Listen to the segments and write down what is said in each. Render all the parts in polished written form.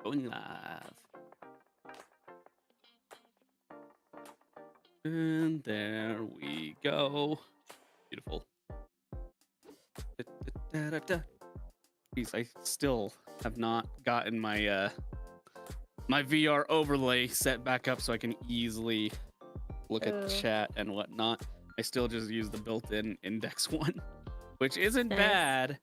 Going live. And there we go. Beautiful. Jeez, I still have not gotten my my VR overlay set back up so I can easily look at the chat and whatnot. I still just use the built-in index one, which isn't bad,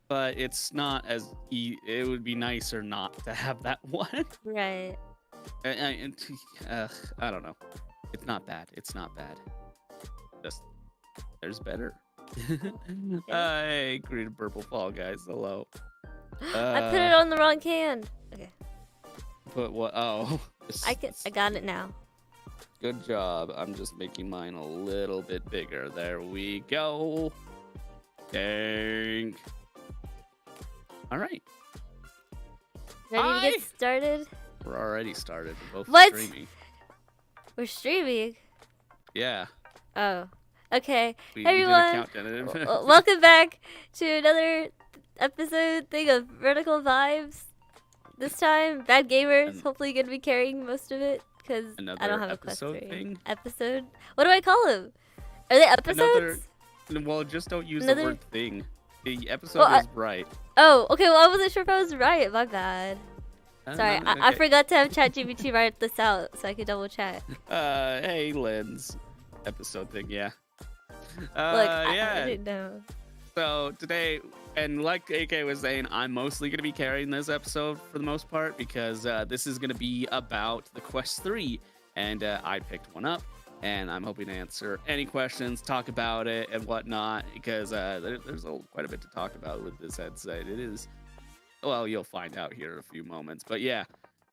but it's not as it would be nicer not to have that one. Right. I don't know. It's not bad. It's not bad. Just there's better. Hey, Green Purple Fall guys. Hello. I put it on the wrong hand. Okay. Put what? Oh. I got it now. Good job. I'm just making mine a little bit bigger. There we go. Dang. All right. Ready to get started? We're already started. We're both What? streaming. We're streaming? Yeah. Oh. Okay. We Hey everyone. Welcome back to another episode thing of Vertical Vibes. This time, BadGamer's hopefully going to be carrying most of it because I don't have a Quest3 thing? episode. What do I call them? Are they episodes? Well, just don't use the word thing. The episode is right. Oh, okay. Well, I wasn't sure if I was right. My bad. Sorry, Okay. I forgot to have ChatGPT write this out so I could double check. Hey, Lens. Episode thing, yeah. Look, yeah. I didn't know. So today, and like AK was saying, I'm mostly going to be carrying this episode for the most part because this is going to be about the Quest3, and I picked one up, and I'm hoping to answer any questions, talk about it, and whatnot, because there's quite a bit to talk about with this headset. It is, well, you'll find out here in a few moments, but yeah.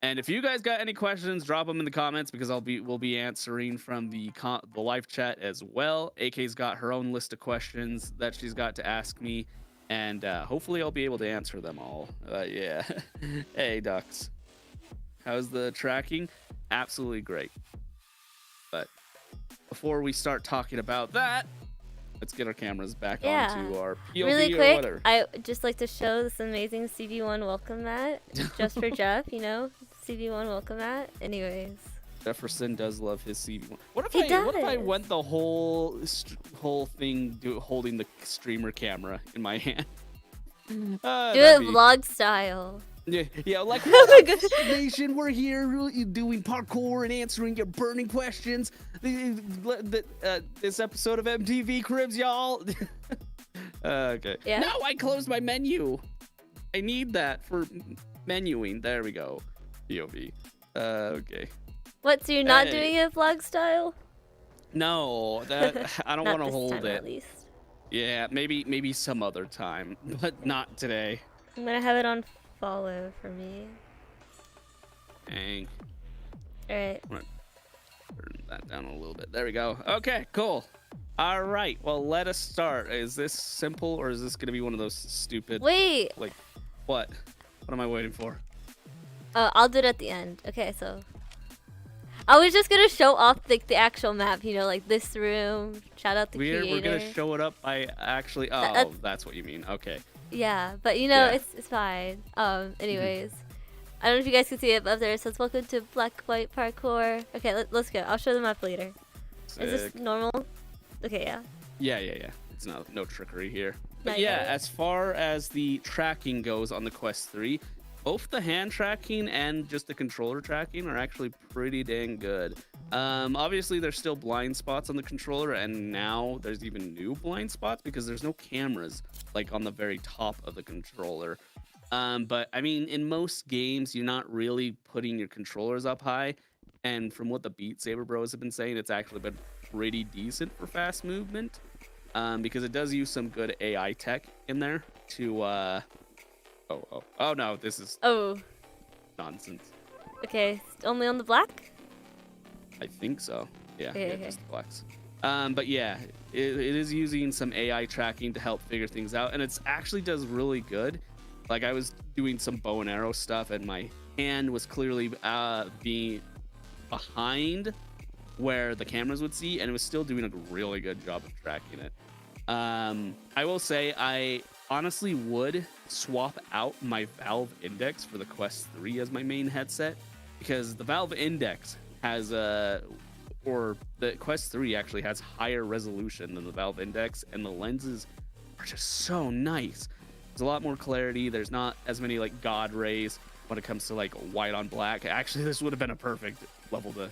And if you guys got any questions, drop them in the comments because we'll be answering from the live chat as well. AK's got her own list of questions that she's got to ask me, and hopefully I'll be able to answer them all. Yeah. Hey, Ducks. How's the tracking? Absolutely great. But before we start talking about that, let's get our cameras back onto our POV really or quick, whatever. I just like to show this amazing CV1 welcome mat just for Jeff, you know? CV1 welcome mat. Anyways. Jefferson does love his CV1. What if I went the whole thing holding the streamer camera in my hand? Do it vlog style. Yeah, like what up, nation? We're here doing parkour and answering your burning questions. This episode of MTV Cribs, y'all. Okay. Yeah. No, I closed my menu. I need that for menuing. There we go. POV. Okay. What? So you're not doing it vlog style? No, that I don't want to hold it. At least. Yeah, maybe some other time, but not today. I'm gonna have it on follow for me. Dang. All right. I'm gonna turn that down a little bit. There we go. Okay, cool. All right. Well, let us start. Is this simple or is this gonna be one of those stupid? Wait. Like, what? What am I waiting for? Oh, I'll do it at the end. Okay, so I was just gonna show off the actual map, you know, like this room. Shout out the creator. We're gonna show it up by actually. Oh, that's what you mean. Okay. Yeah, but you know, it's fine. Anyways, I don't know if you guys can see it, but up there it says "Welcome to Black White Parkour." Okay, let's go. I'll show the map later. Sick. Is this normal? Okay, yeah. Yeah. It's no trickery here. But yeah, as far as the tracking goes on the Quest 3. Both the hand tracking and just the controller tracking are actually pretty dang good. Obviously, there's still blind spots on the controller, and now there's even new blind spots because there's no cameras like on the very top of the controller. But I mean, in most games, you're not really putting your controllers up high. And from what the Beat Saber bros have been saying, it's actually been pretty decent for fast movement because it does use some good AI tech in there to... Oh no, this is nonsense. Okay, only on the black? I think so. Yeah, okay. Just the blacks. But yeah, it is using some AI tracking to help figure things out, and it actually does really good. Like I was doing some bow and arrow stuff, and my hand was clearly being behind where the cameras would see, and it was still doing a really good job of tracking it. I will say honestly would swap out my Valve Index for the Quest 3 as my main headset, because the Valve Index has or the Quest 3 actually has higher resolution than the Valve Index, and the lenses are just so nice. There's a lot more clarity. There's not as many like God rays when it comes to like white on black. Actually, this would have been a perfect level to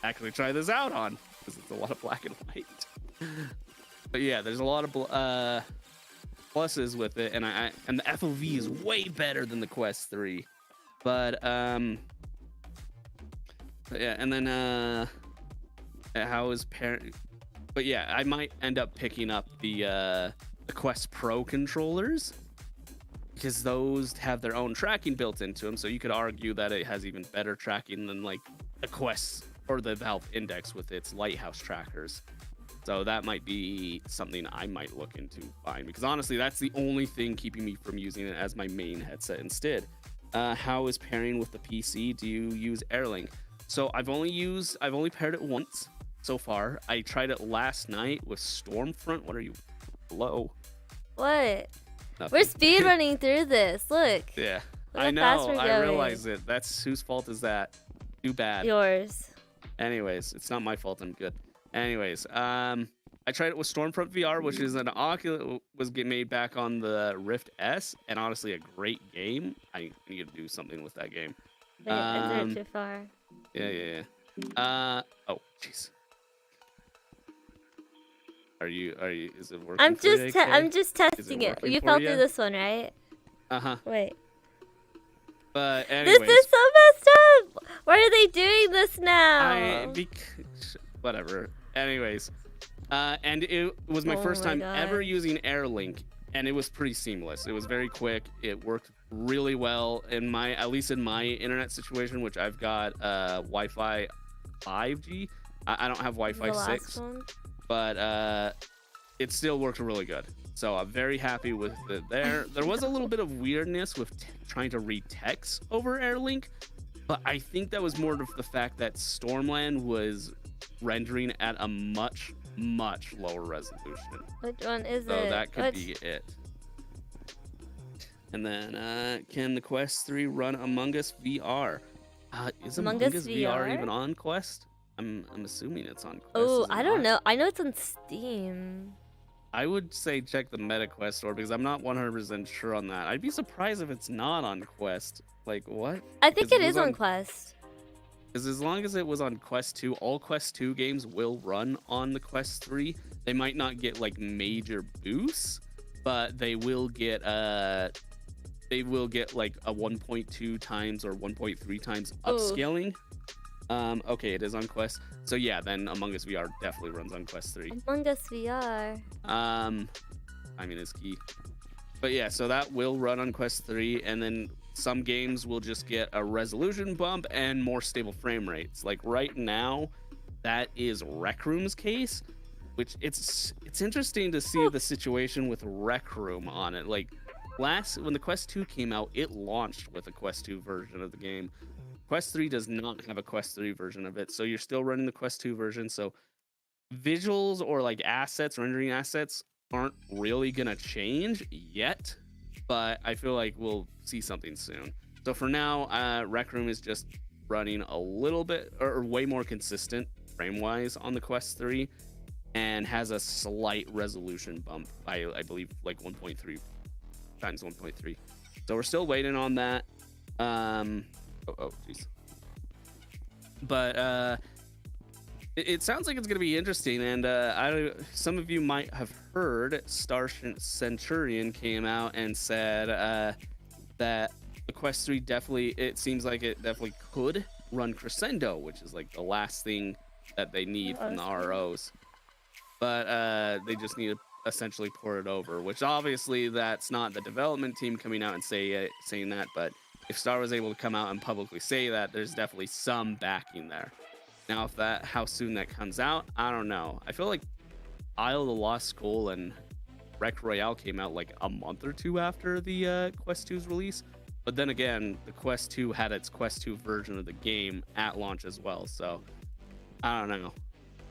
actually try this out on, because it's a lot of black and white. But yeah, there's a lot of pluses with it, and the FOV is way better than the Quest 3. But yeah, and then how is parent? But yeah, I might end up picking up the Quest Pro controllers, because those have their own tracking built into them. So you could argue that it has even better tracking than like the Quest or the Valve Index with its Lighthouse trackers. So that might be something I might look into buying, because honestly, that's the only thing keeping me from using it as my main headset instead. How is pairing with the PC? Do you use AirLink? So I've only paired it once so far. I tried it last night with Stormfront. What are you? Hello? What? Nothing. We're speed running through this. Look. Yeah. Look I how fast know. we're I going. realize it. That's whose fault is that? Too bad. Yours. Anyways, it's not my fault. I'm good. Anyways, I tried it with Stormfront VR, which is an Oculus, was made back on the Rift S, and honestly a great game. I need to do something with that game. Wait, I did it too far. Yeah. Oh, jeez. Are you? Is it working? I'm for you, just AK? I'm just testing it. You fell through this one, right? Wait. But anyways, this is so messed up. Why are they doing this now? Whatever. Anyways, and it was my first time ever using AirLink, and it was pretty seamless. It was very quick. It worked really well in at least in my internet situation, which I've got Wi-Fi 5G. I don't have Wi-Fi 6, but it still worked really good. So I'm very happy with it there. There was a little bit of weirdness with trying to read text over AirLink, but I think that was more of the fact that Stormland was rendering at a much lower resolution. Which one is it? So that could be it. And then can the Quest 3 run Among Us VR? Is Among Us VR even on Quest? I'm assuming it's on Quest. Oh, I don't know. I know it's on Steam. I would say check the Meta Qyest store, because I'm not 100% sure on that. I'd be surprised if it's not on Quest. Like, what? I think it is on Quest. Because as long as it was on Quest 2, all Quest 2 games will run on the Quest 3. They might not get like major boosts, but they will get like a 1.2 times or 1.3 times upscaling. Okay, it is on Quest. So yeah, then Among Us VR definitely runs on Quest 3. Among Us VR. I mean, it's key. But yeah, so that will run on Quest 3, and then some games will just get a resolution bump and more stable frame rates. Like right now, that is Rec Room's case, which it's interesting to see the situation with Rec Room on it. Like when the Quest 2 came out, it launched with a Quest 2 version of the game. Quest 3 does not have a Quest 3 version of it, so you're still running the Quest 2 version. So visuals or like rendering assets aren't really gonna change yet, but I feel like we'll see something soon. So for now, Rec Room is just running a little bit or way more consistent frame-wise on the Quest 3, and has a slight resolution bump by, I believe, like 1.3 times 1.3. So we're still waiting on that. Oh, jeez. But it sounds like it's going to be interesting, and some of you might have heard Star Centurion came out and said that the Quest 3 it seems like it definitely could run Crescendo, which is like the last thing that they need from the ROs. But they just need to essentially port it over, which obviously that's not the development team coming out and saying that, but if Star was able to come out and publicly say that, there's definitely some backing there. Now, how soon that comes out, I don't know. I feel like Isle of the Lost Skull and Rec Royale came out like a month or two after the Quest 2's release. But then again, the Quest 2 had its Quest 2 version of the game at launch as well. So, I don't know.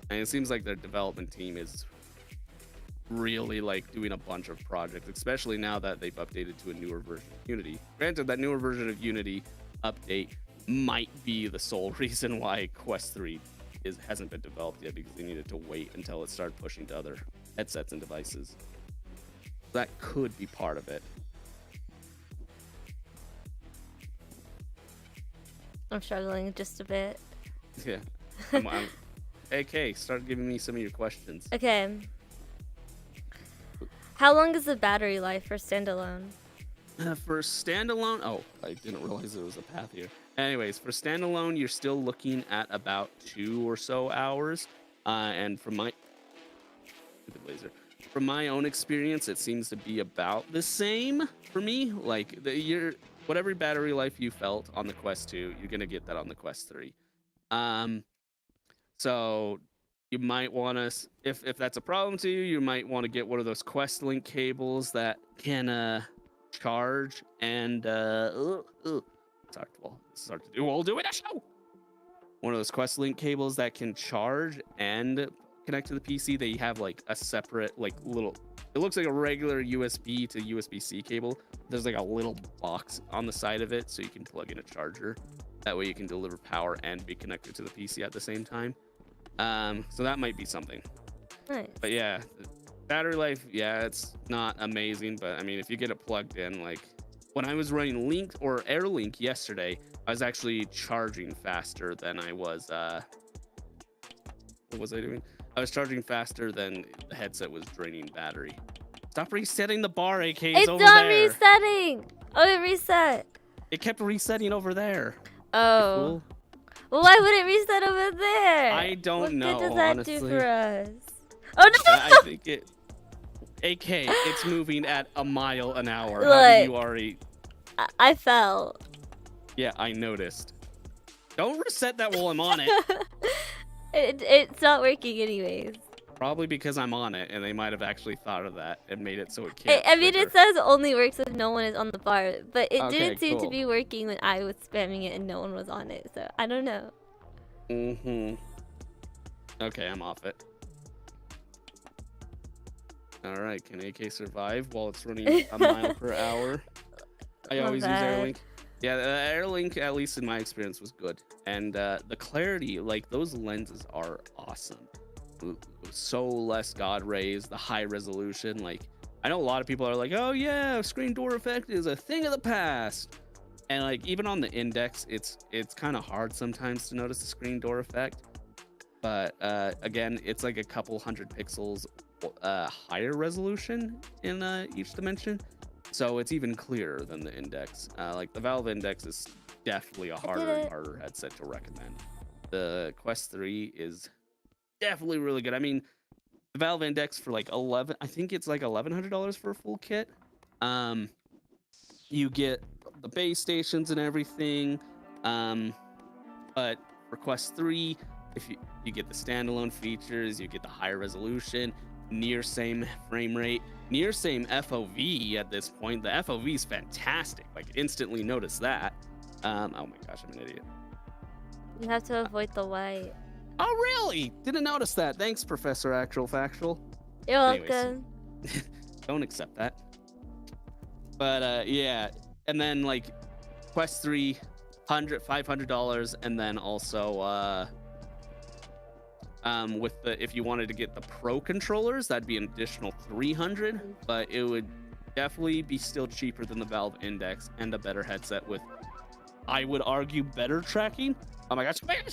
And it seems like their development team is really like doing a bunch of projects, especially now that they've updated to a newer version of Unity. Granted, that newer version of Unity update might be the sole reason why Quest 3 hasn't been developed yet, because they needed to wait until it started pushing to other headsets and devices. That could be part of it. I'm struggling just a bit. Yeah. AK, start giving me some of your questions. Okay. How long is the battery life for standalone? For standalone, oh, I didn't realize there was a path here. Anyways, for standalone, you're still looking at about 2 or so hours. And from my own experience, it seems to be about the same for me. Like whatever battery life you felt on the Quest 2, you're gonna get that on the Quest 3. So you might want to, if that's a problem to you, you might want to get one of those Quest Link cables that can charge and start to do while doing a show. One of those Quest Link cables that can charge and connect to the PC. They have like a separate like little, it looks like a regular USB to USB-C cable. There's like a little box on the side of it so you can plug in a charger. That way you can deliver power and be connected to the PC at the same time. So that might be something. Nice. But yeah, battery life, yeah, it's not amazing, but I mean, if you get it plugged in, like when I was running Link or AirLink yesterday, I was actually charging faster than I was, what was I doing? I was charging faster than the headset was draining battery. Stop resetting the bar, AK. It's over not there. resetting. Oh, it reset. It kept resetting over there. Oh. Well, why would it reset over there? I don't know. What good does that honestly. do for us? Oh no! I think it. AK, it's moving at a mile an hour. Look, How do you already? I fell. Yeah, I noticed. Don't reset that while I'm on it. It's not working anyways. Probably because I'm on it, and they might have actually thought of that and made it so it can't. I mean, it says only works if no one is on the bar, but it didn't seem to cool. be working when I was spamming it and no one was on it. So I don't know. Okay, I'm off it. All right, can AK survive while it's running a mile per hour? I always use AirLink. Yeah, the AirLink, at least in my experience, was good, and the clarity, like those lenses are awesome. So less God rays, the high resolution. Like I know a lot of people are like, oh yeah, screen door effect is a thing of the past, and like even on the index, it's kind of hard sometimes to notice the screen door effect. But again, it's like a couple hundred pixels higher resolution in each dimension, so it's even clearer than the index. Like the Valve Index is definitely a harder and harder headset to recommend. The Quest 3 is definitely really good. I mean, the Valve Index for like I think it's like $1,100 for a full kit. You get the base stations and everything. But for Quest 3, if you get the standalone features, you get the higher resolution, near same frame rate, near same FOV at this point. The FOV is fantastic. Like instantly notice that. Oh my gosh, I'm an idiot. You have to avoid the white. Oh, really? Didn't notice that. Thanks, Professor Actual Factual. You're welcome. Don't accept that. But, yeah. And then, like, Quest 3, $500, and then also, with the, if you wanted to get the Pro controllers, that'd be an additional $300, but it would definitely be still cheaper than the Valve Index and a better headset with, I would argue, better tracking. Oh my gosh, man!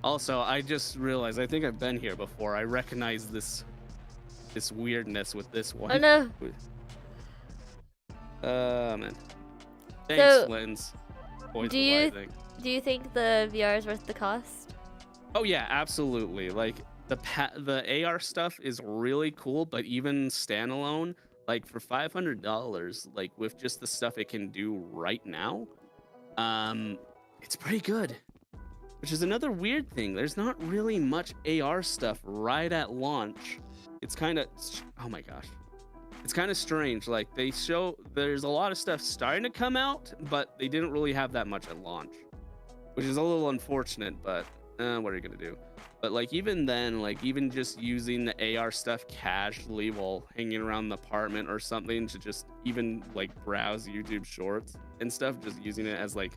Also, I just realized, I think I've been here before. I recognize this weirdness with this one. Oh no. Man. Thanks, Lens. Do you think the VR is worth the cost? Oh yeah, absolutely. Like the AR stuff is really cool, but even standalone, like for $500, like with just the stuff it can do right now, it's pretty good. Which is another weird thing. There's not really much AR stuff right at launch. It's kind of, oh my gosh. It's kind of strange. Like they show, there's a lot of stuff starting to come out, but they didn't really have that much at launch, which is a little unfortunate, but what are you gonna do? But like even then, like even just using the AR stuff casually while hanging around the apartment or something to just even like browse YouTube Shorts and stuff, just using it as like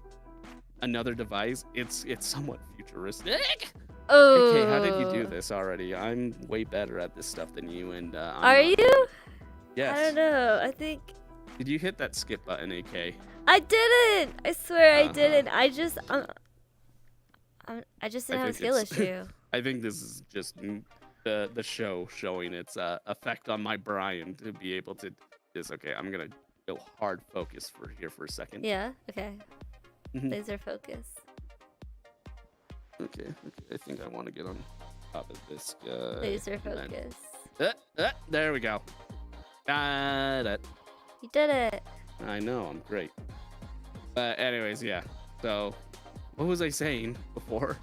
another device, it's somewhat futuristic. Oh. Okay, how did you do this already? I'm way better at this stuff than you, and are you? Yes. I don't know. I think. Did you hit that skip button, AK? I didn't. I swear I didn't. I just didn't have a skill issue. I think this is just the show showing its effect on my brain to be able to just okay. I'm gonna go hard focus for a second. Yeah. Okay. Laser focus. Okay. I think I want to get on top of this guy. Laser focus. There we go. Got it. You did it. I know. I'm great. But anyways, yeah. So, what was I saying before?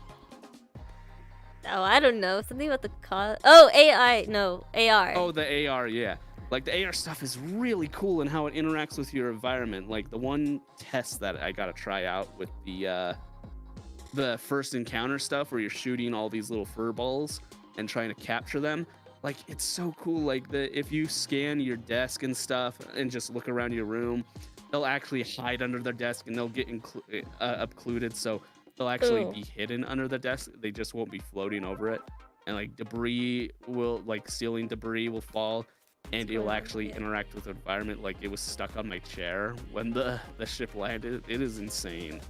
Oh, I don't know. Something about the cost. Oh, AI. No, AR. Oh, the AR. Yeah. Like the AR stuff is really cool and how it interacts with your environment. Like the one test that I got to try out with the first encounter stuff where you're shooting all these little fur balls and trying to capture them. Like it's so cool. Like if you scan your desk and stuff and just look around your room, they'll actually hide under their desk and they'll get occluded. So they'll actually be hidden under the desk. They just won't be floating over it. And like debris will, like ceiling debris will fall and it'll actually interact with the environment. Like it was stuck on my chair when the ship landed. It is insane.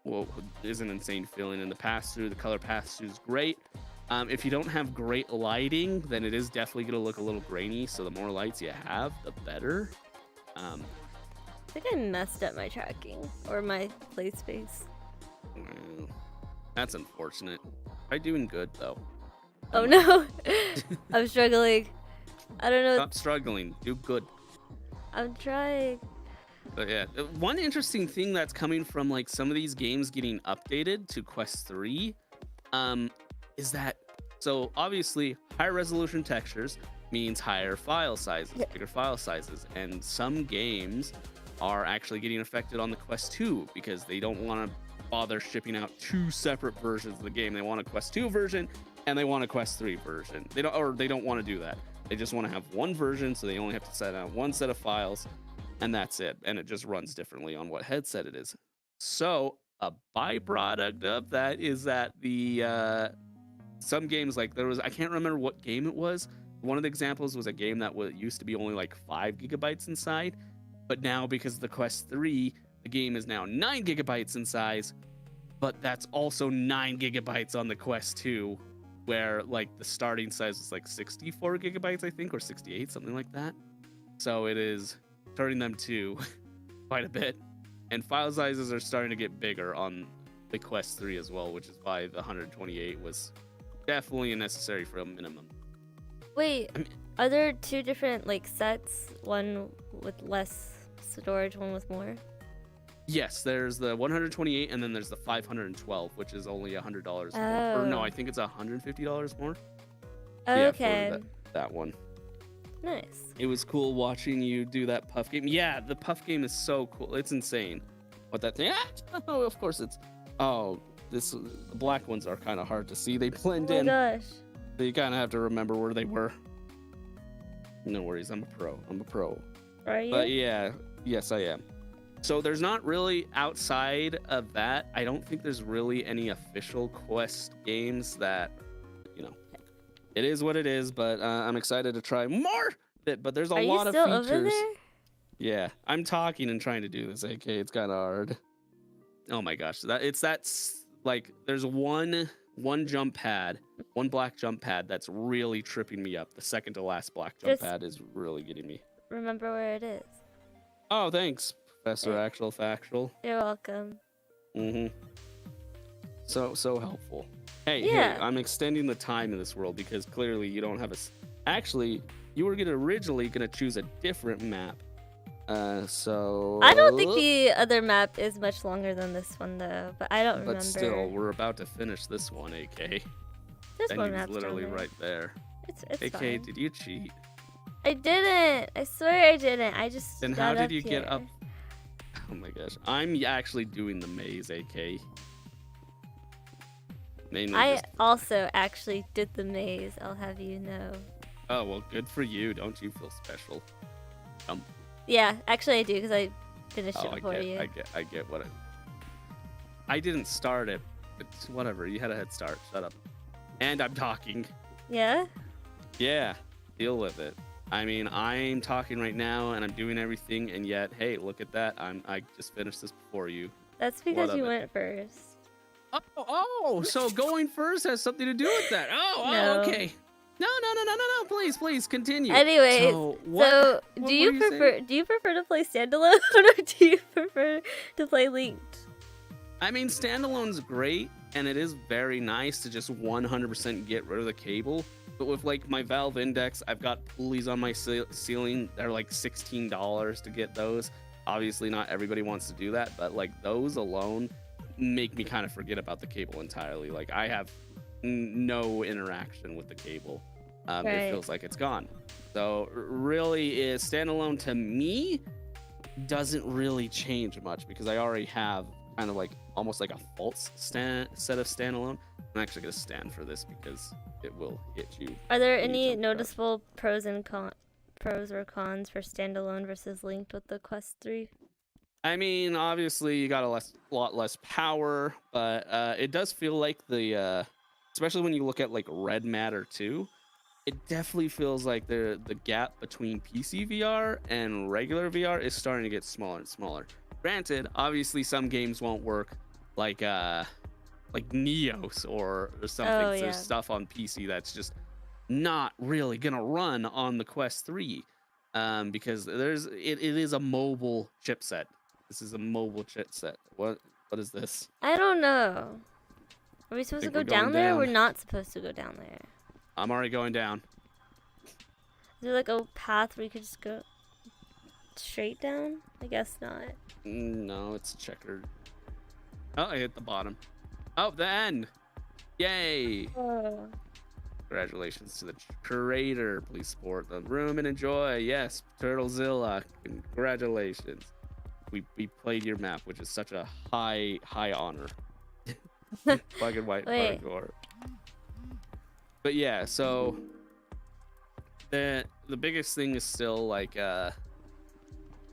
Well, it is an insane feeling. And the pass-through, the color pass-through is great. If you don't have great lighting, then it is definitely going to look a little grainy. So the more lights you have, the better. I think I messed up my tracking or my play space. Well, that's unfortunate. I'm doing good though. Oh no, I'm struggling. I don't know. Stop struggling. Do good. I'm trying. But yeah, one interesting thing that's coming from like some of these games getting updated to Quest 3 is that, so obviously higher resolution textures means higher file sizes, bigger file sizes, and some games are actually getting affected on the Quest 2 because they don't want to bother shipping out two separate versions of the game. They want a Quest 2 version and they want a Quest 3 version. They don't want to do that. They just want to have one version, so they only have to set out one set of files, and that's it. And it just runs differently on what headset it is. So a byproduct of that is that the some games, like there was, I can't remember what game it was. One of the examples was a game that used to be only like 5 gigabytes in size, but now because of the Quest 3, the game is now 9 gigabytes in size, but that's also 9 gigabytes on the Quest 2, where like the starting size is like 64 gigabytes, I think, or 68, something like that. So it is turning them to quite a bit. And file sizes are starting to get bigger on the Quest 3 as well, which is why the 128 was definitely necessary for a minimum. Wait, are there two different like sets? One with less storage, one with more? Yes, there's the 128 and then there's the 512, which is only $100 more. Or no, I think it's $150 more. Okay. Yeah, for that one. Nice. It was cool watching you do that puff game. Yeah, the puff game is so cool. It's insane. What that thing? Oh, of course it's. Oh, the black ones are kind of hard to see. They blend in. Oh my gosh. So you kind of have to remember where they were. No worries, I'm a pro. Are you? But yeah, yes I am. So there's not really, outside of that, I don't think there's really any official Quest games that, you know, it is what it is, but I'm excited to try more. But there's a lot of features. Are you still over there? Yeah, I'm talking and trying to do this, AK. It's kind of hard. Oh my gosh, that's like there's one jump pad, one black jump pad that's really tripping me up. The second to last black jump pad is really getting me. Remember where it is. Oh, thanks, Professor Actual Factual. You're welcome. So helpful. Hey, I'm extending the time in this world because clearly you don't have a. Actually, you were originally gonna choose a different map. So I don't think the other map is much longer than this one though, but I don't remember. But still, we're about to finish this one, AK. This one map's literally longer. right there. It's AK, fine. did you cheat? I didn't. I swear I didn't. I just. Then got how did you here. get up? Oh my gosh, I'm actually doing the maze, AK. I also actually did the maze, I'll have you know. Oh, well, good for you. Don't you feel special? Yeah, actually I do, because I finished it before you. I get what I didn't start it. It's whatever. You had a head start. Shut up. And I'm talking. Yeah? Yeah. Deal with it. I mean, I'm talking right now, and I'm doing everything, and yet, hey, look at that. I just finished this before you. That's because you went first. Oh, so going first has something to do with that. No. Okay. No. Please continue. Anyway, so do you prefer to play standalone or do you prefer to play linked? I mean, standalone's great, and it is very nice to just 100% get rid of the cable. But with like my Valve Index, I've got pulleys on my ceiling. They're like $16 to get those. Obviously, not everybody wants to do that, but like those alone make me kind of forget about the cable entirely. Like I have no interaction with the cable. Right. It feels like it's gone. So really, is standalone to me doesn't really change much because I already have kind of like almost like a false set of standalone. I'm actually gonna stand for this because it will hit you. Are there any noticeable pros or cons for standalone versus linked with the Quest 3? I mean, obviously you got a lot less power, but it does feel like the especially when you look at like Red Matter 2, it definitely feels like the gap between PC VR and regular VR is starting to get smaller and smaller. Granted, obviously some games won't work like Neos or something. Oh, yeah. There's stuff on PC that's just not really gonna run on the Quest 3 because it is a mobile chipset. This is a mobile chipset. What is this? I don't know. Are we supposed to go down there? We're not supposed to go down there. I'm already going down. Is there like a path where you could just go straight down? I guess not. No, it's checkered. Oh, I hit the bottom. Oh, the end. Yay. Oh. Congratulations to the creator. Please support the room and enjoy. Yes, Turtlezilla. Congratulations. We played your map, which is such a high honor. Black and white hardcore. But yeah, so the biggest thing is still like there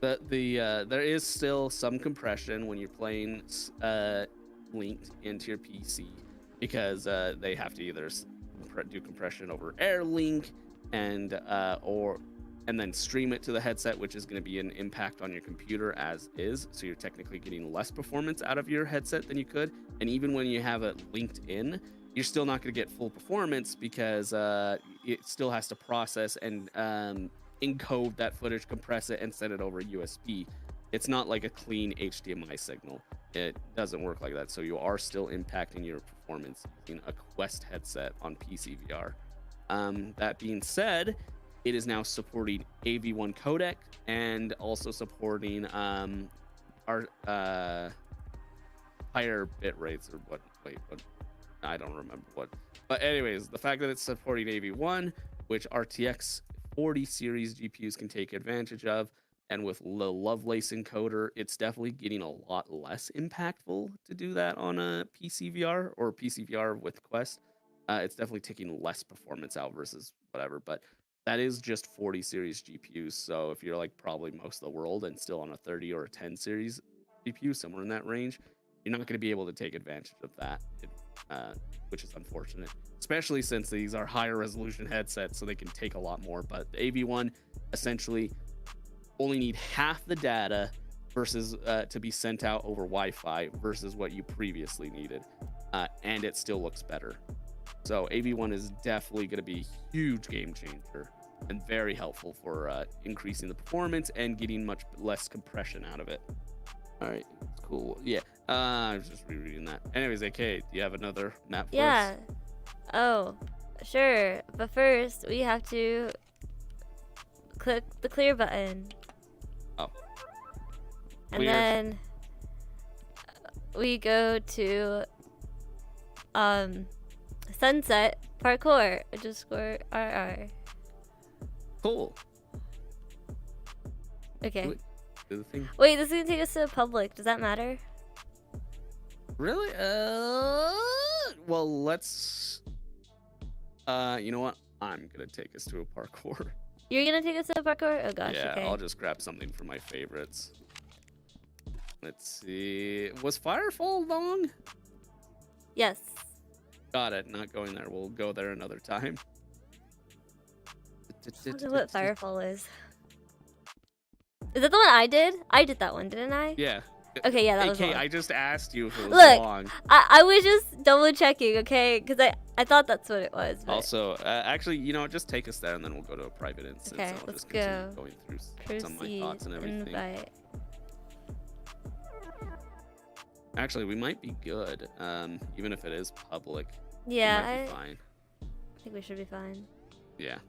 is still some compression when you're playing linked into your PC because they have to either do compression over AirLink and then stream it to the headset, which is going to be an impact on your computer as is. So you're technically getting less performance out of your headset than you could. And even when you have it linked in, you're still not going to get full performance because it still has to process and encode that footage, compress it, and send it over USB. It's not like a clean HDMI signal. It doesn't work like that. So you are still impacting your performance in a Quest headset on PC VR. That being said, it is now supporting AV1 codec and also supporting our higher bit rates or what? Wait, what? I don't remember what. But anyways, the fact that it's supporting AV1, which RTX 40 series GPUs can take advantage of, and with the Lovelace encoder, it's definitely getting a lot less impactful to do that on a PC VR or PC VR with Quest. It's definitely taking less performance out versus whatever, but that is just 40 series GPUs. So if you're like probably most of the world and still on a 30 or a 10 series GPU, somewhere in that range, you're not going to be able to take advantage of that, which is unfortunate, especially since these are higher resolution headsets, so they can take a lot more. But the AV1 essentially only need half the data versus to be sent out over Wi-Fi versus what you previously needed, and it still looks better. So AV1 is definitely going to be a huge game changer and very helpful for increasing the performance and getting much less compression out of it. All right, cool. Yeah, I was just rereading that. Anyways, AK, do you have another map for us? Oh, sure. But first, we have to click the clear button. Oh. And then we go to Sunset Parkour _RR. Cool. Okay. Do the thing. Wait, this is gonna take us to the public. Does that matter? Really? Well, let's. You know what? I'm gonna take us to a parkour. You're gonna take us to a parkour? Oh gosh. Yeah, okay. I'll just grab something from my favorites. Let's see. Was Firefall long? Yes. Got it. Not going there. We'll go there another time. I don't know what Firefall is. Is that the one I did? I did that one, didn't I? Yeah. Okay, yeah, that was long. long. I just asked you if it was Look, long. I was just double checking, okay? Because I thought that's what it was. But... Also, actually, you know, just take us there and then we'll go to a private instance. Okay, I'll let's just continue go. going through Proceed, some of my thoughts and everything. Invite. Actually, we might be good, even if it is public. Yeah, we might be fine. I think we should be fine. Yeah.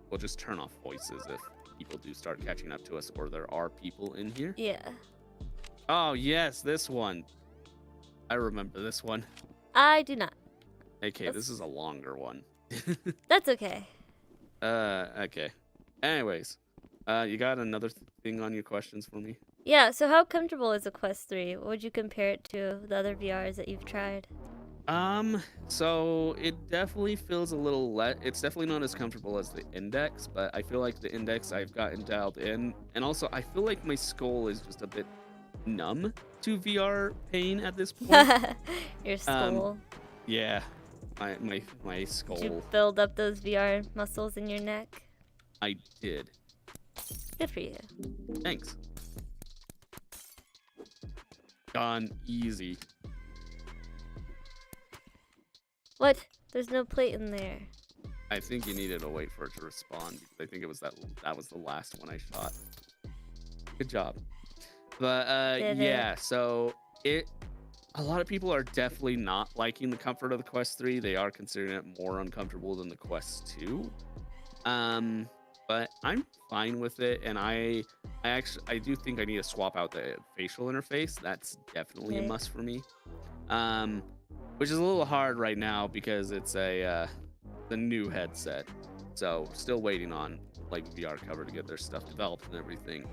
We'll just turn off voices if people do start catching up to us or there are people in here. Yeah. Oh, yes, this one. I remember this one. I do not. Okay, this is a longer one. That's okay. Okay. Anyways, you got another thing on your questions for me? Yeah, so how comfortable is a Quest 3? What would you compare it to the other VRs that you've tried? So it definitely feels a little it's definitely not as comfortable as the Index, but I feel like the Index I've gotten dialed in, and also I feel like my skull is just a bit numb to VR pain at this point. Your skull. Yeah, my skull. Did you build up those VR muscles in your neck? I did. Good for you. Thanks. Gone easy. What? There's no plate in there. I think you needed to wait for it to respond. I think it was that was the last one I shot. Good job. But yeah, so a lot of people are definitely not liking the comfort of the Quest 3. They are considering it more uncomfortable than the Quest 2. But I'm fine with it, and I do think I need to swap out the facial interface. That's definitely a must for me. Which is a little hard right now because it's the new headset. So still waiting on like VR Cover to get their stuff developed and everything.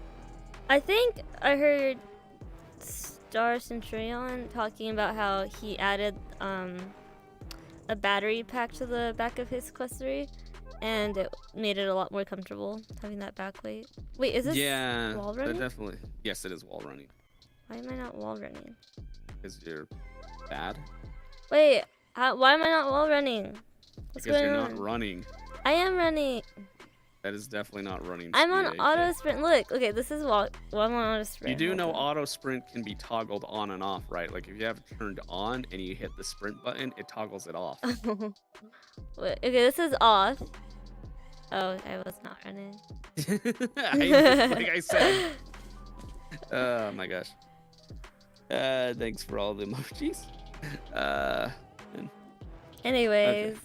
I think I heard Star Centurion talking about how he added a battery pack to the back of his Quest 3, and it made it a lot more comfortable having that back weight. Wait, is this wall running? Definitely. Yes, it is wall running. Why am I not wall running? Because you're bad. Wait, why am I not wall running? What's because going you're on? not running. I am running. That is definitely not running. I'm on auto sprint. Look, okay, this is wall. Well, I'm on auto sprint. You do know auto sprint can be toggled on and off, right? Like if you have it turned on and you hit the sprint button, it toggles it off. Wait, okay, this is off. Oh, I was not running. Like I said. Oh my gosh. Thanks for all the emojis. Anyways.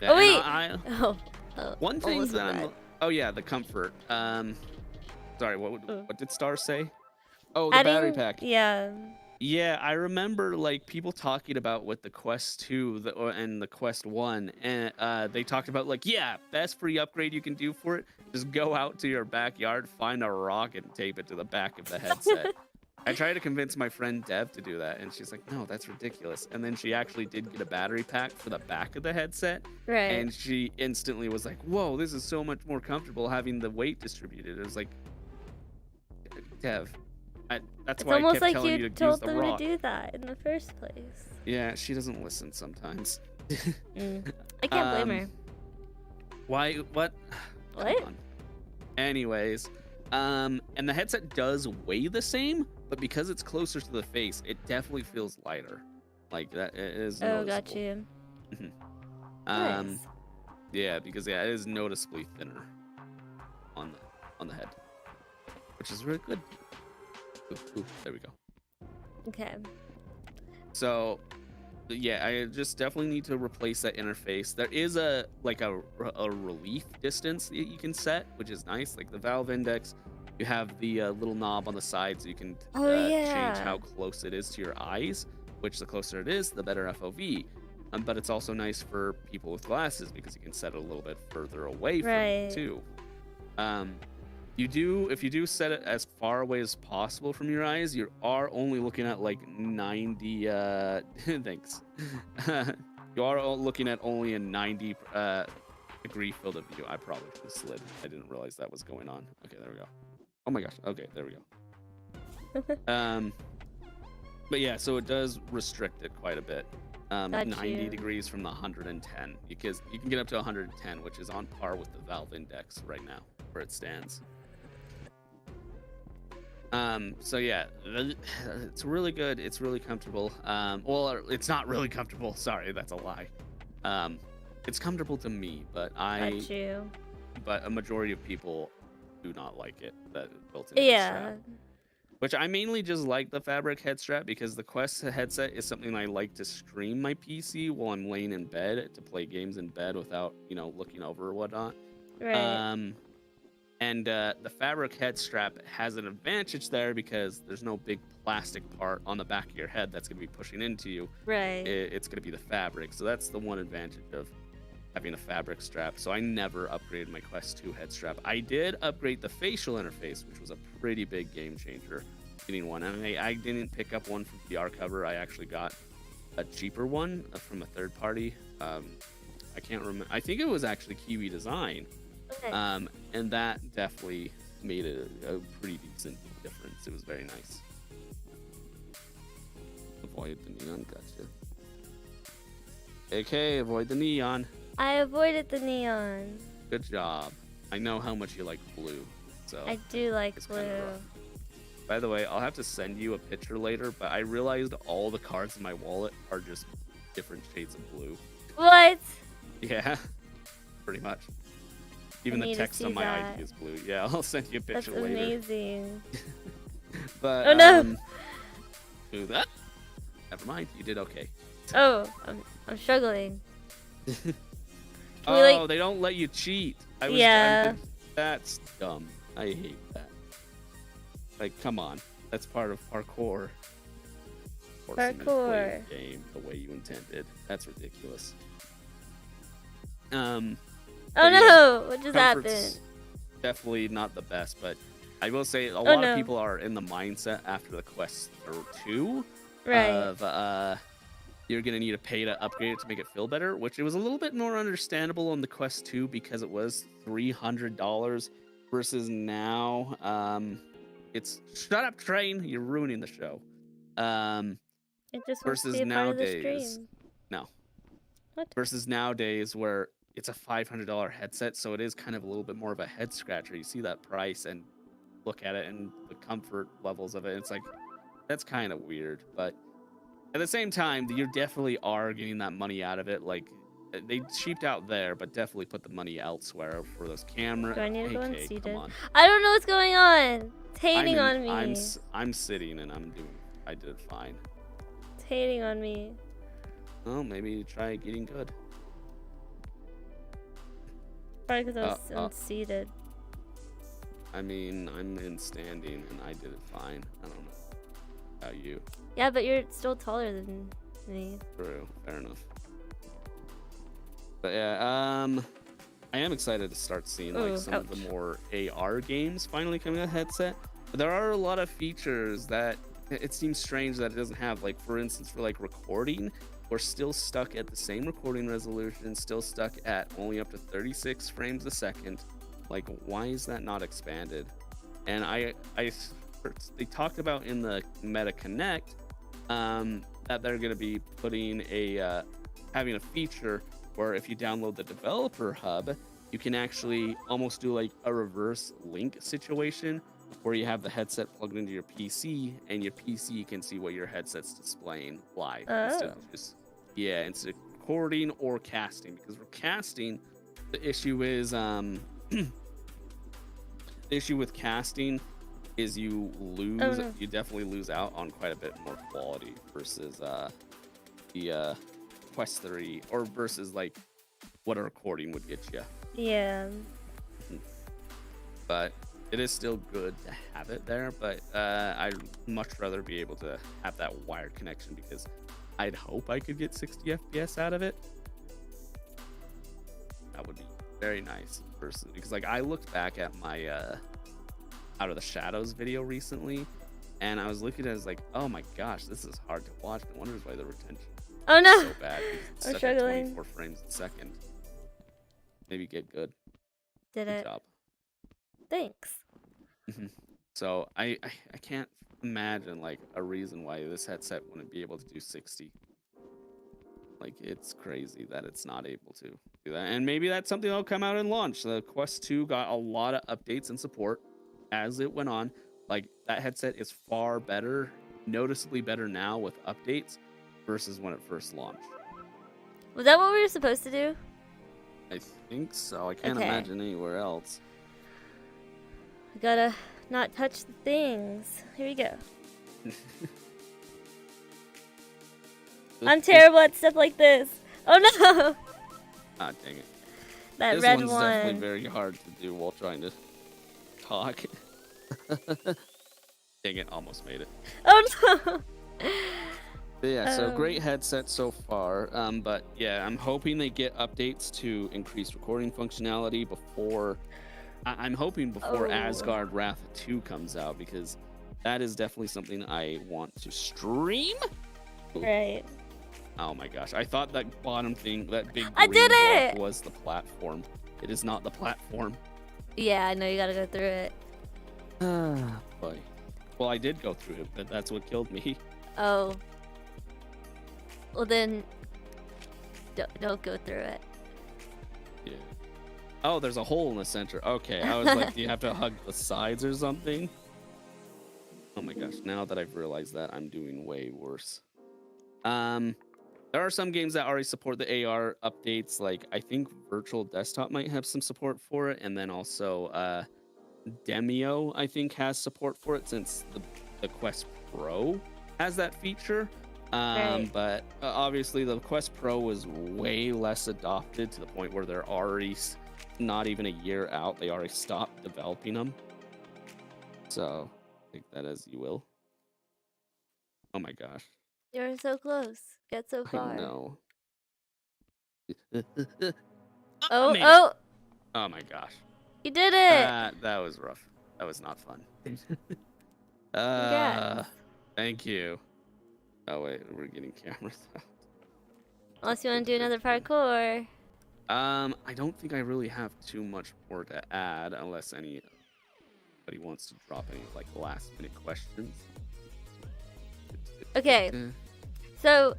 Okay. Oh wait. One thing that I'm. Oh yeah, the comfort. Sorry, what did Star say? Oh, the battery pack. Yeah. Yeah, I remember like people talking about with the Quest 2 and the Quest 1, and they talked about like, yeah, best free upgrade you can do for it. Just go out to your backyard, find a rock, and tape it to the back of the headset. I tried to convince my friend Dev to do that, and she's like, no, that's ridiculous. And then she actually did get a battery pack for the back of the headset. Right. And she instantly was like, whoa, this is so much more comfortable having the weight distributed. It was like, Dev, that's why I kept telling you to use the rock. It's almost like you told them to do that in the first place. Yeah, she doesn't listen sometimes. I can't blame her. Why? What? What? Anyways, and the headset does weigh the same, but because it's closer to the face, it definitely feels lighter. Like that it is. Oh, got you. Nice. Yeah, because it is noticeably thinner on the head, which is really good. Ooh, there we go. Okay. So, yeah, I just definitely need to replace that interface. There is a relief distance that you can set, which is nice. Like the valve index, you have the little knob on the side, so you can change how close it is to your eyes. Which the closer it is, the better FOV. But it's also nice for people with glasses because you can set it a little bit further away from it too. if you do set it as far away as possible from your eyes, you are only looking at like 90 thanks. You are looking at only a 90 degree field of view. I probably should have slid. I didn't realize that was going on. Okay, there we go. Oh my gosh. Okay, there we go. But yeah, so it does restrict it quite a bit. 90 degrees from the 110, because you can get up to 110, which is on par with the Valve Index right now, where it stands. So yeah, it's really good. It's really comfortable. Well, it's not really comfortable. Sorry, that's a lie. It's comfortable to me, but but a majority of people do not like it. That built-in strap. Which I mainly just like the fabric head strap because the Quest headset is something I like to stream my PC while I'm laying in bed to play games in bed without, looking over or whatnot. Right. And the fabric head strap has an advantage there because there's no big plastic part on the back of your head that's going to be pushing into you. Right. It's going to be the fabric. So that's the one advantage of having a fabric strap. So I never upgraded my Quest 2 head strap. I did upgrade the facial interface, which was a pretty big game changer, getting one. And I didn't pick up one from VR Cover. I actually got a cheaper one from a third party. I can't remember. I think it was actually Kiwi Design. Okay. And that definitely made a pretty decent difference. It was very nice. Avoid the neon, gotcha. AK, avoid the neon. I avoided the neon. Good job. I know how much you like blue, so I do like blue. By the way, I'll have to send you a picture later, but I realized all the cards in my wallet are just different shades of blue. What? Yeah, pretty much. Even the text on my ID is blue. Yeah, I'll send you a picture later. That's amazing. But oh no! Do that. Never mind. You did okay. Oh, I'm struggling. They don't let you cheat. That's dumb. I hate that. Like, come on. That's part of parkour. Parkour. Game the way you intended. That's ridiculous. Oh no! What just happened? Definitely not the best, but I will say a lot of people are in the mindset after the Quest 2 of you're gonna need to pay to upgrade it to make it feel better, which it was a little bit more understandable on the Quest 2 because it was $300 versus now it's shut up train, you're ruining the show. It just versus nowadays. No. What? Versus nowadays where it's a $500 headset, so it is kind of a little bit more of a head scratcher. You see that price and look at it and the comfort levels of it. It's like, that's kind of weird, but at the same time, you definitely are getting that money out of it. Like, they cheaped out there, but definitely put the money elsewhere for those cameras. Do I need to go and see it? I don't know what's going on. It's hating on me. I'm sitting and I did fine. It's hating on me. Well, maybe try getting good. Probably because I was unseated. I mean, I'm in standing and I did it fine. I don't know about you. Yeah, but you're still taller than me. True. Fair enough. But yeah, I am excited to start seeing like some of the more AR games finally coming to the headset. But there are a lot of features that it seems strange that it doesn't have. Like, for instance, for like recording, we're still stuck at the same recording resolution, still stuck at only up to 36 frames a second. Like, why is that not expanded? And they talked about in the Meta Connect that they're going to be putting having a feature where if you download the developer hub, you can actually almost do like a reverse link situation where you have the headset plugged into your PC and your PC can see what your headset's displaying live instead of instead of recording or casting. Because for casting, the issue is the issue with casting is you definitely lose out on quite a bit more quality versus the Quest 3 or versus like what a recording would get you. Yeah. But it is still good to have it there, but I'd much rather be able to have that wired connection because I'd hope I could get 60 FPS out of it. That would be very nice versus because like I looked back at my Out of the Shadows video recently, and I was looking at it, I was like, oh my gosh, this is hard to watch. No wonder why the retention is so bad. It's I'm stuck at 24 frames a second. Maybe get good. Good job. Thanks. So I can't imagine like a reason why this headset wouldn't be able to do 60. Like, it's crazy that it's not able to do that. And maybe that's something that'll come out in launch. The Quest 2 got a lot of updates and support as it went on. Like, that headset is far better, noticeably better now with updates versus when it first launched. Was that what we were supposed to do? I think so. I can't imagine anywhere else. I gotta not touch the things. Here we go. I'm terrible at stuff like this. Oh no! Ah, dang it. That red one. This one's definitely very hard to do while trying to talk. Dang it, almost made it. Oh no! But yeah, so great headset so far. But yeah, I'm hoping they get updates to increase recording functionality before. I'm hoping before Asgard Wrath 2 comes out, because that is definitely something I want to stream. Right. Oh my gosh, I thought that bottom thing, that big green block was the platform. It is not the platform. Yeah, I know, you gotta go through it. Boy. Well, I did go through it, but that's what killed me. Oh. Well then, don't go through it. Yeah. Oh, there's a hole in the center. Okay, I was like, do you have to hug the sides or something? Oh my gosh, now that I've realized that, I'm doing way worse. There are some games that already support the AR updates. Like, I think Virtual Desktop might have some support for it, and then also Demio, I think, has support for it, since the Quest Pro has that feature. But obviously the Quest Pro was way less adopted, to the point where they're already not even a year out. They already stopped developing them. So take that as you will. Oh my gosh. You're so close. Get so far. I know. Oh my gosh. You did it. That was rough. That was not fun. Thank you. Oh wait, we're getting cameras out. Unless you want to do another parkour. I don't think I really have too much more to add, unless anybody wants to drop any like last minute questions. Okay. So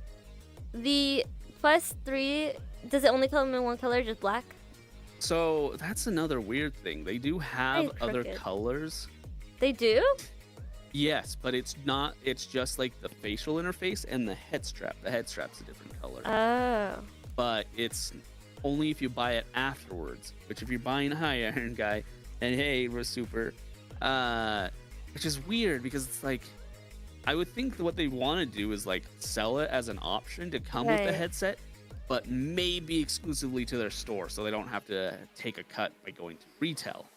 the Quest 3, does it only come in one color, just black? So that's another weird thing. They do have other colors. They do? Yes, but it's not. It's just like the facial interface and the head strap. The head strap's a different color. Oh. But it's only if you buy it afterwards. Which, if you're buying High Iron Guy, and hey, we're super, which is weird, because it's like, I would think that what they want to do is like sell it as an option to come with the headset, but maybe exclusively to their store, so they don't have to take a cut by going to retail.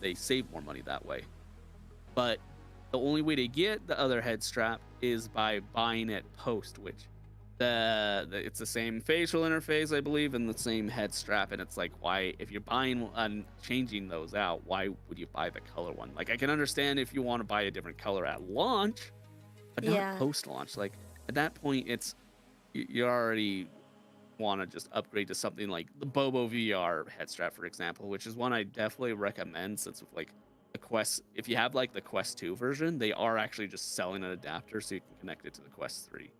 They save more money that way. But the only way to get the other head strap is by buying it post, which it's the same facial interface, I believe, and the same head strap. And it's like, why, if you're buying and changing those out, why would you buy the color one? Like, I can understand if you want to buy a different color at launch, but not post-launch. Like, at that point, it's you already want to just upgrade to something like the Bobo VR head strap, for example, which is one I definitely recommend, since with like the Quest, if you have like the Quest 2 version, they are actually just selling an adapter so you can connect it to the Quest 3,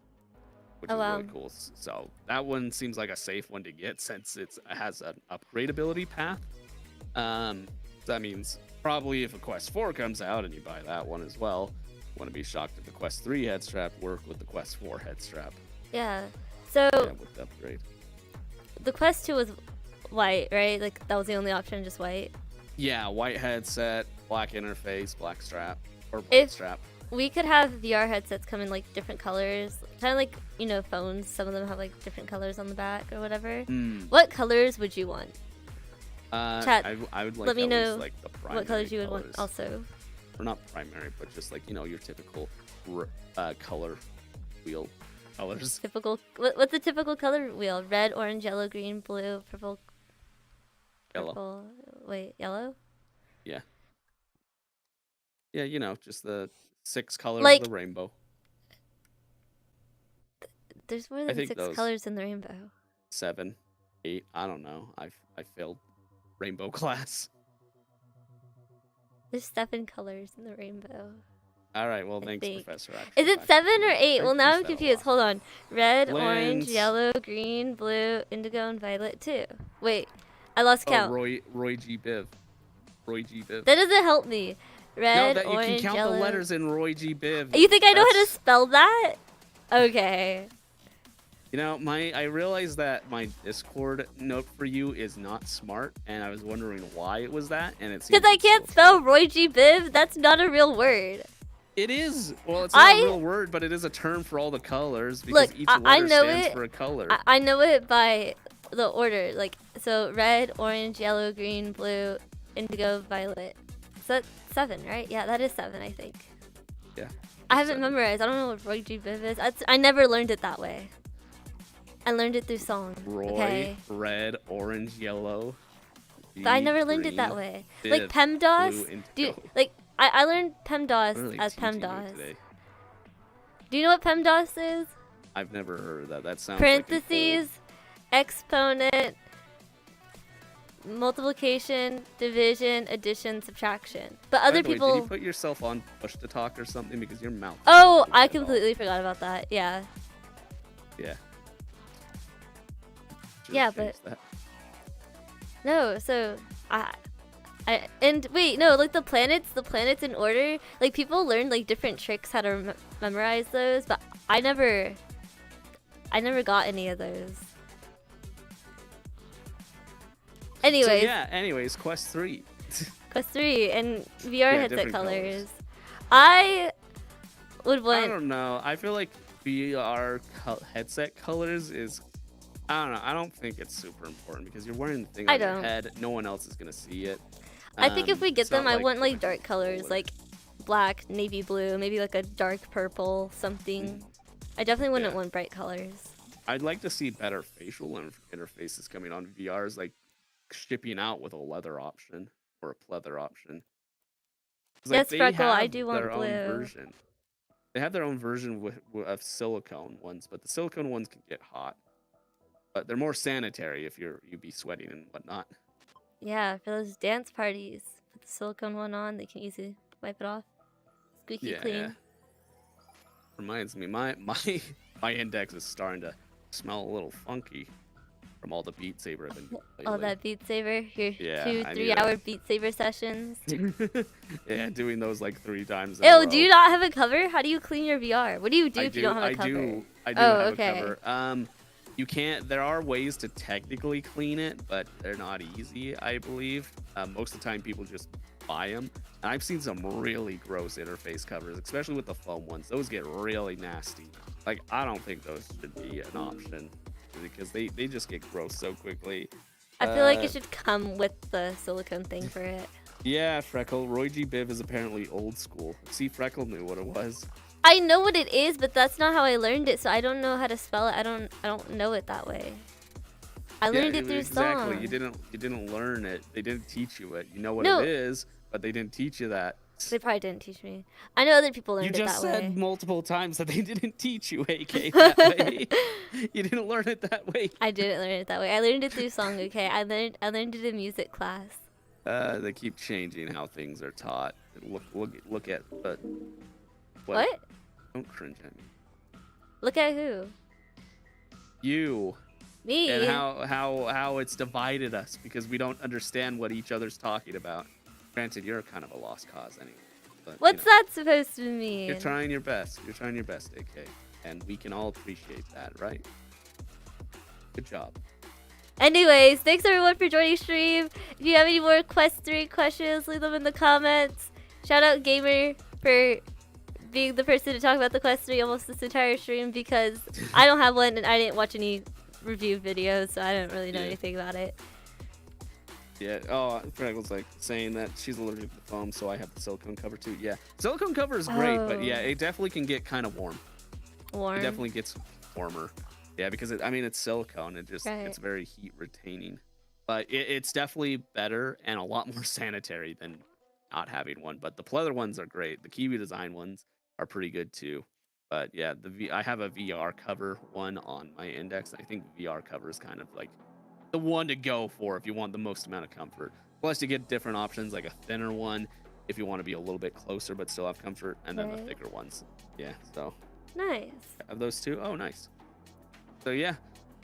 which is really cool. So that one seems like a safe one to get, since it has an upgradability path. That means probably if a Quest 4 comes out and you buy that one as well, wouldn't be shocked if the Quest 3 head strap worked with the Quest 4 head strap. Yeah. So with the upgrade. The Quest 2 was white, right? Like, that was the only option, just white? Yeah, white headset, black interface, black strap, or black strap. We could have VR headsets come in like different colors, kind of like, you know, phones. Some of them have like different colors on the back or whatever. What colors would you want? Chat, I would like, let me know like the primary what colors you would want also. Or not primary, but just like, you know, your typical color wheel colors. Typical. What's the typical color wheel? Red, orange, yellow, green, blue, purple. Yellow. Wait, yellow? Yeah. Yeah, you know, just the 6 colors of Like, the rainbow. There's more than 6 colors in the rainbow. 7, 8. I don't know. I failed rainbow class. There's 7 colors in the rainbow. All right. Well, thanks, Professor. Is it 7 or 8? Well, now I'm confused. Hold on. Red, orange, yellow, green, blue, indigo, and violet too. Wait, I lost count. Roy G. Biv. Roy G. Biv. That doesn't help me. Red, no, orange, you can count yellow. the letters in Roy G. Biv. You think I know how to spell that? Okay. You know, I realized that my Discord note for you is not smart, and I was wondering why it was that, and it's because I can't spell Roy G. Biv. That's not a real word. It is. Well, it's not a real word, but it is a term for all the colors because each letter stands for a color. I know it by the order, like so: red, orange, yellow, green, blue, indigo, violet. So that's 7, right? Yeah, that is 7, I think. Yeah. I haven't memorized. I don't know what Roy G. Biv is. I never learned it that way. I learned it through song. Roy, red, orange, yellow. But I never learned it that way. Like PEMDAS. I learned PEMDAS as PEMDAS. Do you know what PEMDAS is? I've never heard of that. That sounds parentheses, exponent, multiplication, division, addition, subtraction. But other people. Did you put yourself on push to talk or something because your mouth? Oh, I completely forgot about that. Yeah. Yeah. Yeah, but no. So and wait, no, like the planets in order. Like people learn like different tricks how to memorize those, but I never got any of those. Anyways. So yeah. Anyways, Quest 3. Quest 3 and VR headset colors. I would want. I don't know. I feel like VR headset colors is. I don't know. I don't think it's super important because you're wearing the thing on your head. No one else is gonna see it. I think if we get them, I want like dark colors, like black, navy blue, maybe like a dark purple, something. I definitely wouldn't want bright colors. I'd like to see better facial interfaces coming on VRs, like shipping out with a leather option or a pleather option. Yes, Freckle, I do want blue. Version. They have their own version of silicone ones, but the silicone ones can get hot. But they're more sanitary if you'd be sweating and whatnot. Yeah, for those dance parties, put the silicone one on. They can easily wipe it off. Squeaky clean. Yeah. Reminds me, my index is starting to smell a little funky from all the Beat Saber I've been doing lately. All that Beat Saber, your 2-3 hour Beat Saber sessions. Yeah, doing those like 3 times. Ew, do you not have a cover? How do you clean your VR? What do you do if you don't have a cover? I do have a cover. You can't. There are ways to technically clean it, but they're not easy, I believe. Most of the time, people just buy them. And I've seen some really gross interface covers, especially with the foam ones. Those get really nasty. Like, I don't think those should be an option because they just get gross so quickly. I feel like it should come with the silicone thing for it. Yeah, Freckle. Roy G. Biv is apparently old school. See, Freckle knew what it was. I know what it is, but that's not how I learned it, so I don't know how to spell it. I don't know it that way. I learned it through song. You didn't learn it. They didn't teach you it. You know what it is, but they didn't teach you that. They probably didn't teach me. I know other people learned it that way. You just said multiple times that they didn't teach you AK that way. You didn't learn it that way. I didn't learn it that way. I learned it through song, okay? I learned it in music class. They keep changing how things are taught. Look at what? Don't cringe at me. Look at who? You. Me. And how it's divided us because we don't understand what each other's talking about. Granted, you're kind of a lost cause anyway. But, what's that supposed to mean? You're trying your best. You're trying your best, AK. And we can all appreciate that, right? Good job. Anyways, thanks everyone for joining stream. If you have any more Quest 3 questions, leave them in the comments. Shout out Gamer for being the person to talk about the Quest 3 almost this entire stream because I don't have one and I didn't watch any review videos, so I don't really know anything about it. Yeah. Oh, Freckle's like saying that she's allergic to foam, so I have the silicone cover too. Yeah, silicone cover is great, but yeah, it definitely can get kind of warm. It definitely gets warmer. Yeah, because it's silicone. It just it's very heat retaining, but it's definitely better and a lot more sanitary than not having one. But the pleather ones are great. The Kiwi design ones are pretty good too. But yeah, I have a VR cover one on my index. I think VR cover is kind of like the one to go for if you want the most amount of comfort. Plus, you get different options like a thinner one if you want to be a little bit closer but still have comfort, and then the thicker ones. Yeah, so nice. Have those two. Oh, nice. So yeah.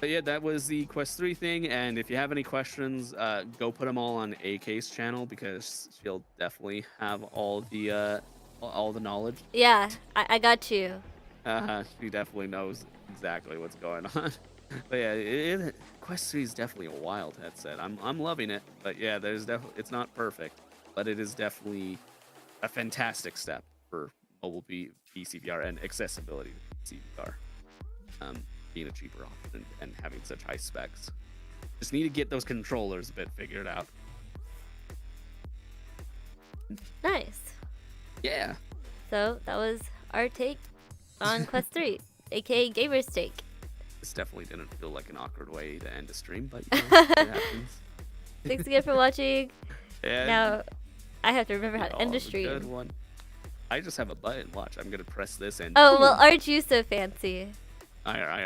But yeah, that was the Quest 3 thing, and if you have any questions, go put them all on AK's channel because she'll definitely have all the knowledge. Yeah, I got you. She definitely knows exactly what's going on. But yeah, Quest 3 is definitely a wild headset. I'm loving it, but yeah, it's not perfect, but it is definitely a fantastic step for mobile PC VR and accessibility to PC VR. Being a cheaper option and having such high specs. Just need to get those controllers a bit figured out. Nice. Yeah. So that was our take on Quest 3, aka Gamer's take. This definitely didn't feel like an awkward way to end a stream, but it happens. Thanks again for watching. And now I have to remember how to end a stream. Good one. I just have a button. Watch, I'm gonna press this and. Oh well, aren't you so fancy? I